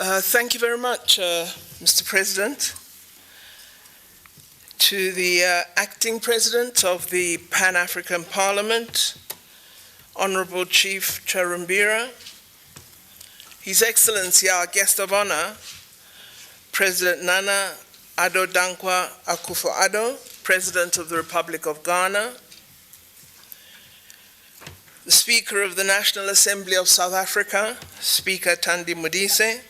Thank you very much, Mr. President. To the Acting President of the Pan-African Parliament, Honorable Chief Charumbira, His Excellency, our guest of honor, President Nana Addo Dankwa Akufo-Addo, President of the Republic of Ghana, the Speaker of the National Assembly of South Africa, Speaker Thandi Modise,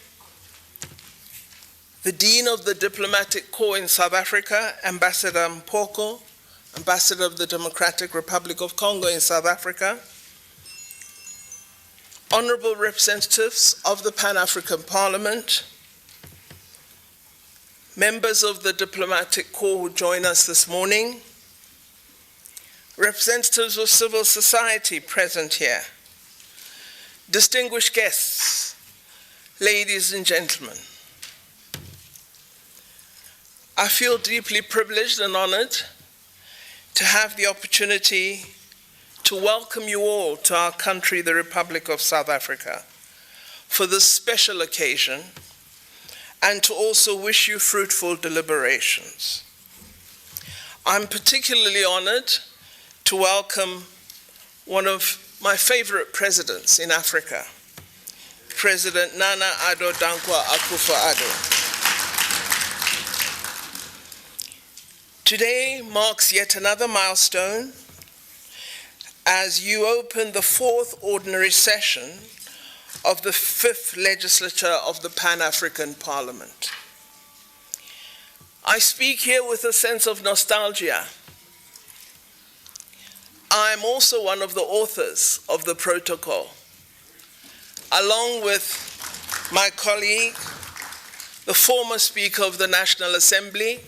the Dean of the Diplomatic Corps in South Africa, Ambassador Mpoko, Ambassador of the Democratic Republic of Congo in South Africa, honorable representatives of the Pan-African Parliament, members of the Diplomatic Corps who join us this morning, representatives of civil society present here, distinguished guests, ladies and gentlemen. I feel deeply privileged and honored to have the opportunity to welcome you all to our country, the Republic of South Africa, for this special occasion, and to also wish you fruitful deliberations. I'm particularly honored to welcome one of my favorite presidents in Africa, President Nana Addo Dankwa Akufo-Addo. Today marks yet another milestone as you open the fourth ordinary session of the fifth legislature of the Pan-African Parliament. I speak here with a sense of nostalgia. I am also one of the authors of the protocol, along with my colleague, the former Speaker of the National Assembly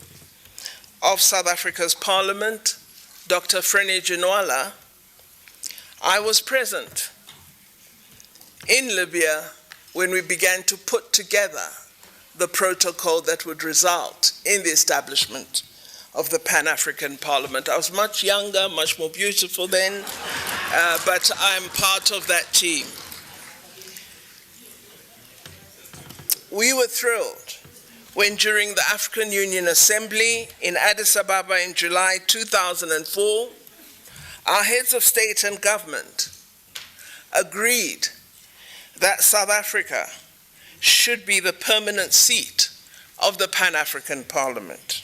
of South Africa's Parliament, Dr. Frene Ginwala. I was present in Libya when we began to put together the protocol that would result in the establishment of the Pan-African Parliament. I was much younger, much more beautiful then, but I'm part of that team. We were thrilled when during the African Union Assembly in Addis Ababa in July 2004, our heads of state and government agreed that South Africa should be the permanent seat of the Pan-African Parliament.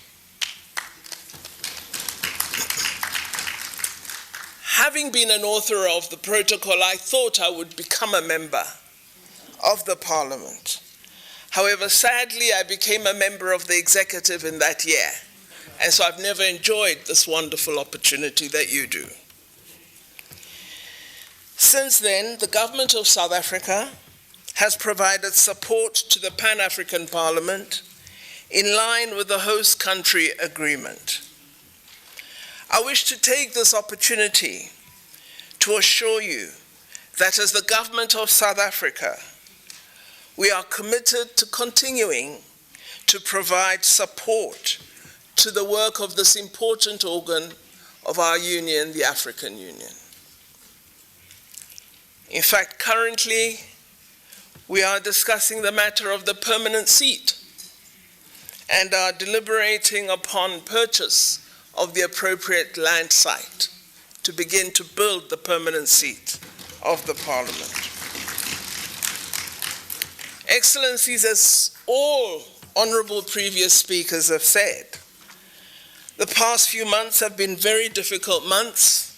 Having been an author of the protocol, I thought I would become a member of the Parliament. However, sadly, I became a member of the executive in that year, and so I've never enjoyed this wonderful opportunity that you do. Since then, the government of South Africa has provided support to the Pan-African Parliament in line with the host country agreement. I wish to take this opportunity to assure you that as the government of South Africa, we are committed to continuing to provide support to the work of this important organ of our union, the African Union. In fact, currently, we are discussing the matter of the permanent seat and are deliberating upon purchase of the appropriate land site to begin to build the permanent seat of the Parliament. Excellencies, as all honorable previous speakers have said, the past few months have been very difficult months,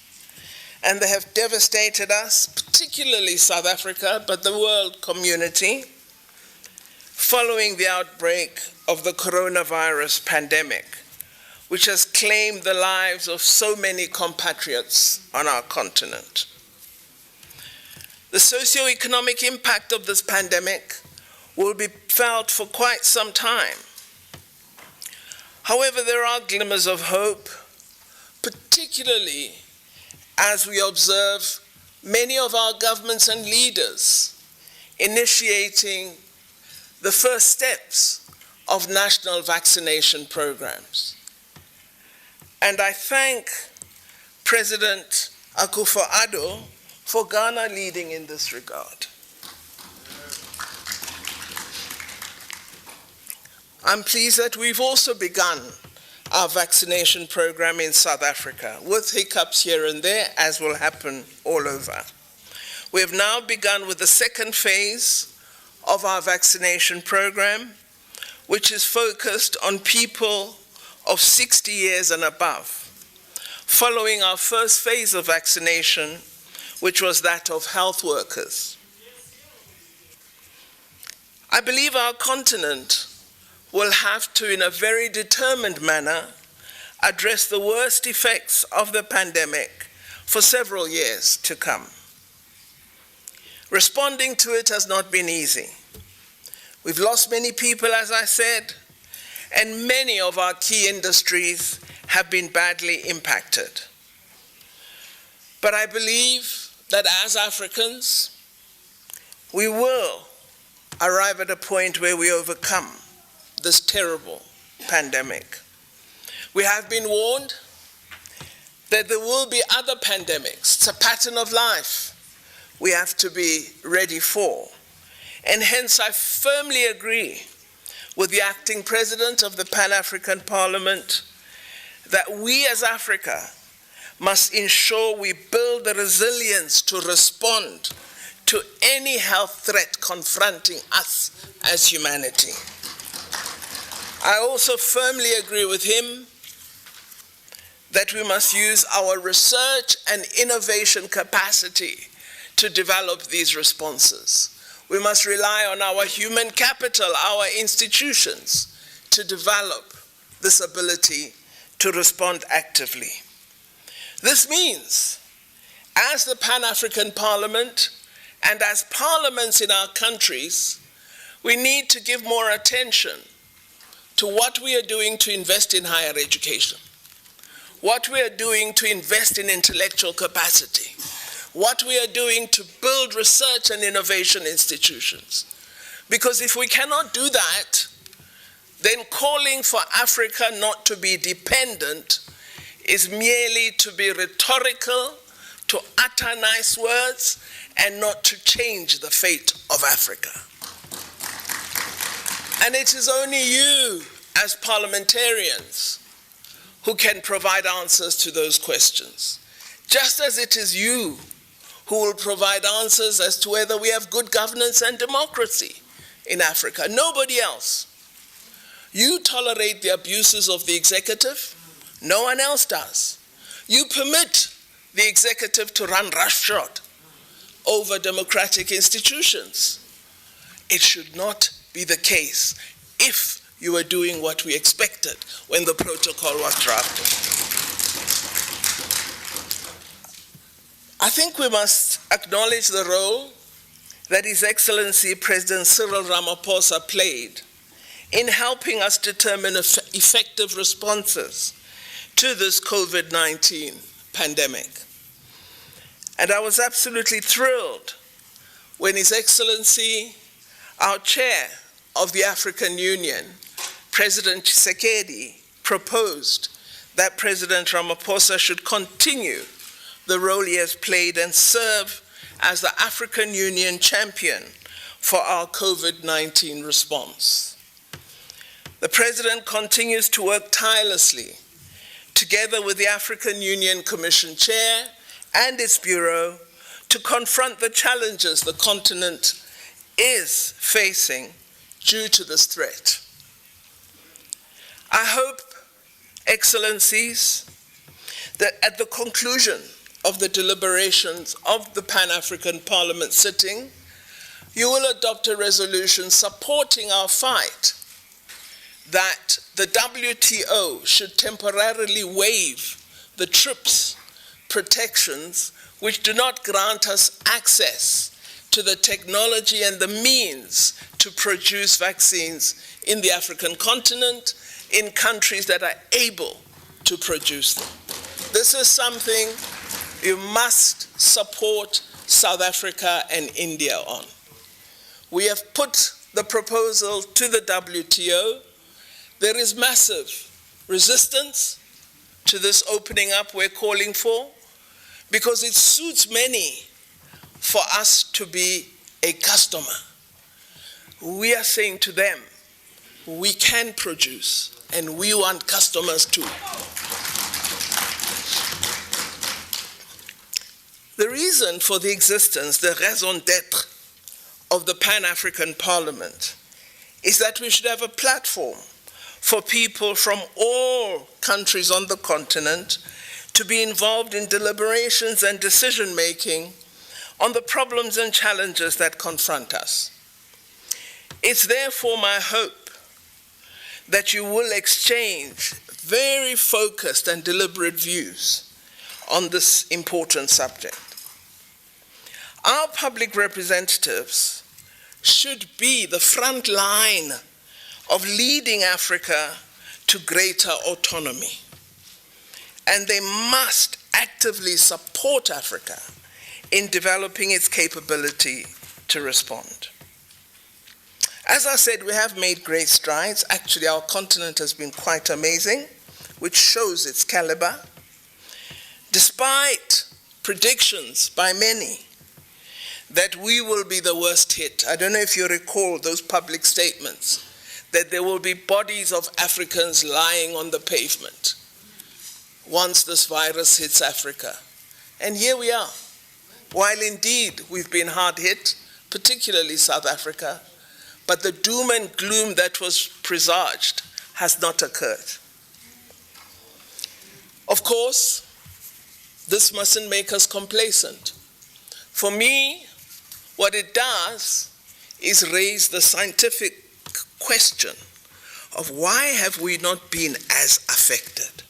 and they have devastated us, particularly South Africa, but the world community, following the outbreak of the coronavirus pandemic, which has claimed the lives of so many compatriots on our continent. The socio-economic impact of this pandemic will be felt for quite some time. However, there are glimmers of hope, particularly as we observe many of our governments and leaders initiating the first steps of national vaccination programs. And I thank President I'm pleased that we've also begun our vaccination program in South Africa, with hiccups here and there, as will happen all over. We have now begun with the second phase of our vaccination program, which is focused on people of 60 years and above, following our first phase of vaccination, which was that of health workers. I believe our continent will have to, in a very determined manner, address the worst effects of the pandemic for several years to come. Responding to it has not been easy. We've lost many people, as I said, and many of our key industries have been badly impacted. But I believe that as Africans, we will arrive at a point where we overcome this terrible pandemic. We have been warned that there will be other pandemics. It's a pattern of life we have to be ready for. And hence I firmly agree with the acting president of the Pan-African Parliament that we as Africa must ensure we build the resilience to respond to any health threat confronting us as humanity. I also firmly agree with him that we must use our research and innovation capacity to develop these responses. We must rely on our human capital, our institutions, to develop this ability to respond actively. This means, as the Pan-African Parliament and as parliaments in our countries, we need to give more attention to what we are doing to invest in higher education, what we are doing to invest in intellectual capacity, what we are doing to build research and innovation institutions. Because if we cannot do that, then calling for Africa not to be dependent is merely to be rhetorical, to utter nice words, and not to change the fate of Africa. And it is only you, as parliamentarians, who can provide answers to those questions. Just as it is you who will provide answers as to whether we have good governance and democracy in Africa. Nobody else. You tolerate the abuses of the executive. No one else does. You permit the executive to run roughshod over democratic institutions. It should not be the case if you were doing what we expected when the protocol was drafted. I think we must acknowledge the role that His Excellency President Cyril Ramaphosa played in helping us determine effective responses to this COVID-19 pandemic. And I was absolutely thrilled when His Excellency, our chair of the African Union, President Tshisekedi, proposed that President Ramaphosa should continue the role he has played and serve as the African Union champion for our COVID-19 response. The President continues to work tirelessly together with the African Union Commission Chair and its Bureau to confront the challenges the continent is facing due to this threat. I hope, Excellencies, that at the conclusion of the deliberations of the Pan-African Parliament sitting, you will adopt a resolution supporting our fight that the WTO should temporarily waive the TRIPS protections which do not grant us access to the technology and the means to produce vaccines in the African continent, in countries that are able to produce them. This is something you must support South Africa and India on. We have put the proposal to the WTO. There is massive resistance to this opening up we're calling for because it suits many for us to be a customer. We are saying to them, we can produce, and we want customers too. The reason for the existence, the raison d'être of the Pan-African Parliament is that we should have a platform for people from all countries on the continent to be involved in deliberations and decision-making on the problems and challenges that confront us. It's therefore my hope that you will exchange very focused and deliberate views on this important subject. Our public representatives should be the front line of leading Africa to greater autonomy. And they must actively support Africa in developing its capability to respond. As I said, we have made great strides. Actually, our continent has been quite amazing, which shows its caliber. Despite predictions by many that we will be the worst hit. I don't know if you recall those public statements, that there will be bodies of Africans lying on the pavement once this virus hits Africa. And here we are. While indeed we've been hard hit, particularly South Africa, but the doom and gloom that was presaged has not occurred. Of course, this mustn't make us complacent. For me, what it does is raise the scientific question of why have we not been as affected?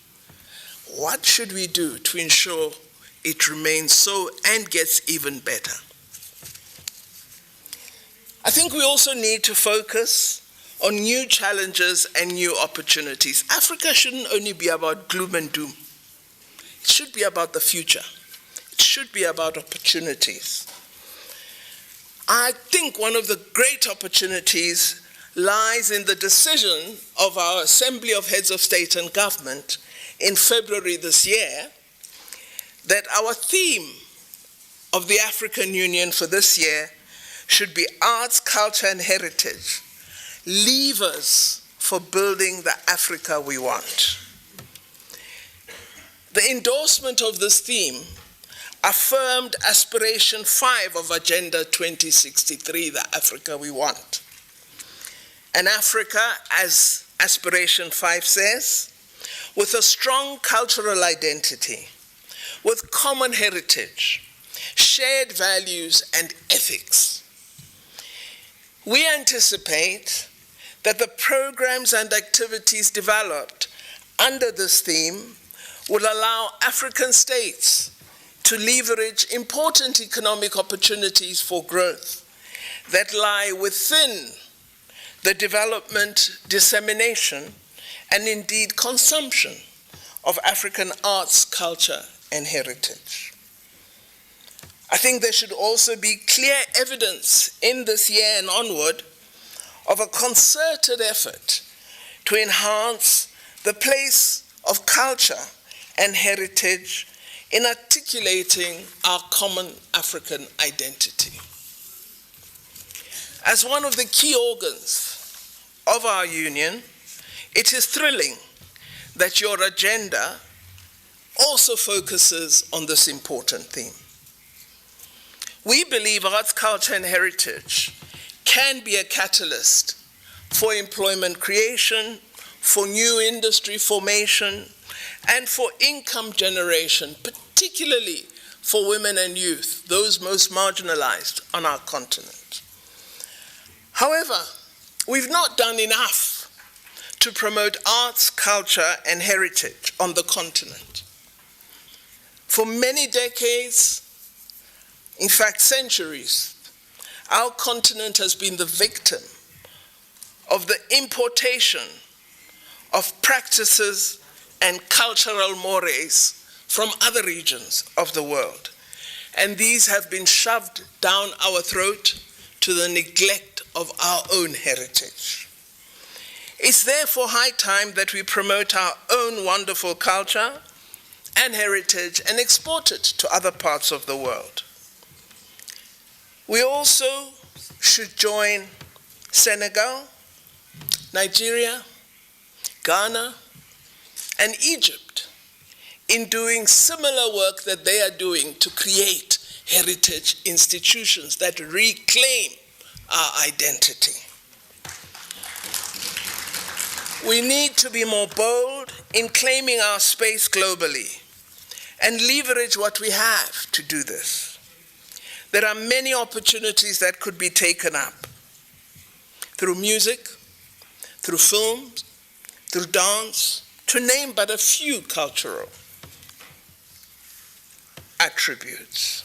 What should we do to ensure it remains so and gets even better? I think we also need to focus on new challenges and new opportunities. Africa shouldn't only be about gloom and doom. It should be about the future. It should be about opportunities. I think one of the great opportunities lies in the decision of our Assembly of Heads of State and Government in February this year that our theme of the African Union for this year should be arts, culture, and heritage, levers for building the Africa we want. The endorsement of this theme affirmed Aspiration 5 of Agenda 2063, the Africa we want. An Africa, as Aspiration 5 says, with a strong cultural identity, with common heritage, shared values, and ethics. We anticipate that the programs and activities developed under this theme will allow African states to leverage important economic opportunities for growth that lie within the development, dissemination, and indeed consumption of African arts, culture, and heritage. I think there should also be clear evidence in this year and onward of a concerted effort to enhance the place of culture and heritage in articulating our common African identity. As one of the key organs of our union, it is thrilling that your agenda also focuses on this important theme. We believe arts, culture, and heritage can be a catalyst for employment creation, for new industry formation, and for income generation, particularly for women and youth, those most marginalized on our continent. However, we've not done enough to promote arts, culture, and heritage on the continent. For many decades, in fact centuries, our continent has been the victim of the importation of practices and cultural mores from other regions of the world. And these have been shoved down our throat to the neglect of our own heritage. It's therefore high time that we promote our own wonderful culture and heritage and export it to other parts of the world. We also should join Senegal, Nigeria, Ghana, and Egypt in doing similar work that they are doing to create heritage institutions that reclaim our identity. We need to be more bold in claiming our space globally and leverage what we have to do this. There are many opportunities that could be taken up through music, through films, through dance, to name but a few cultural attributes.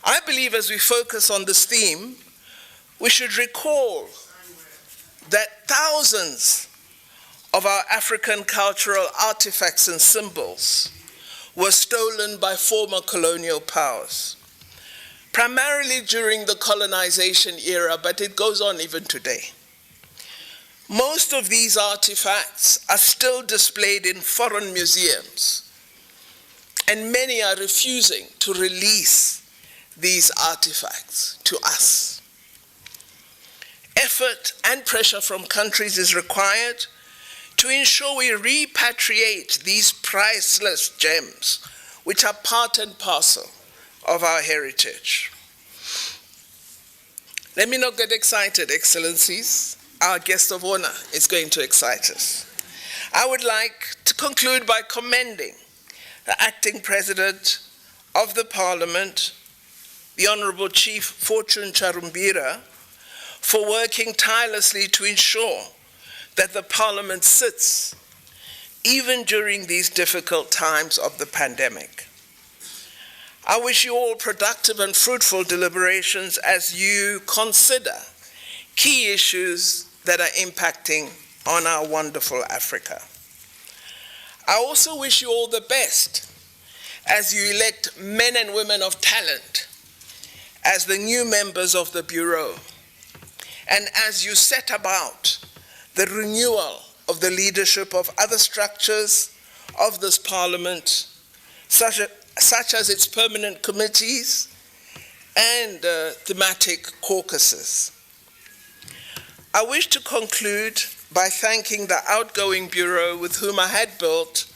I believe as we focus on this theme, we should recall that thousands of our African cultural artifacts and symbols were stolen by former colonial powers, primarily during the colonization era, but it goes on even today. Most of these artifacts are still displayed in foreign museums, and many are refusing to release these artifacts to us. Effort and pressure from countries is required to ensure we repatriate these priceless gems, which are part and parcel of our heritage. Let me not get excited, Excellencies. Our guest of honor is going to excite us. I would like to conclude by commending the acting president of the Parliament, the Honorable Chief Fortune Charumbira, for working tirelessly to ensure that the Parliament sits even during these difficult times of the pandemic. I wish you all productive and fruitful deliberations as you consider key issues that are impacting on our wonderful Africa. I also wish you all the best as you elect men and women of talent as the new members of the Bureau, and as you set about the renewal of the leadership of other structures of this Parliament, such as its permanent committees and thematic caucuses. I wish to conclude by thanking the outgoing Bureau with whom I had built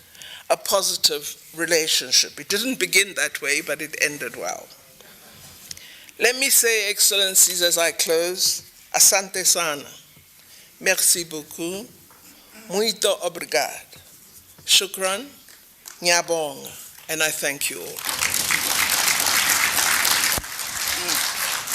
a positive relationship. It didn't begin that way, but it ended well. Let me say, Excellencies, as I close, asante sana, merci beaucoup, muito obrigado, shukran, nyabonga, and I thank you all.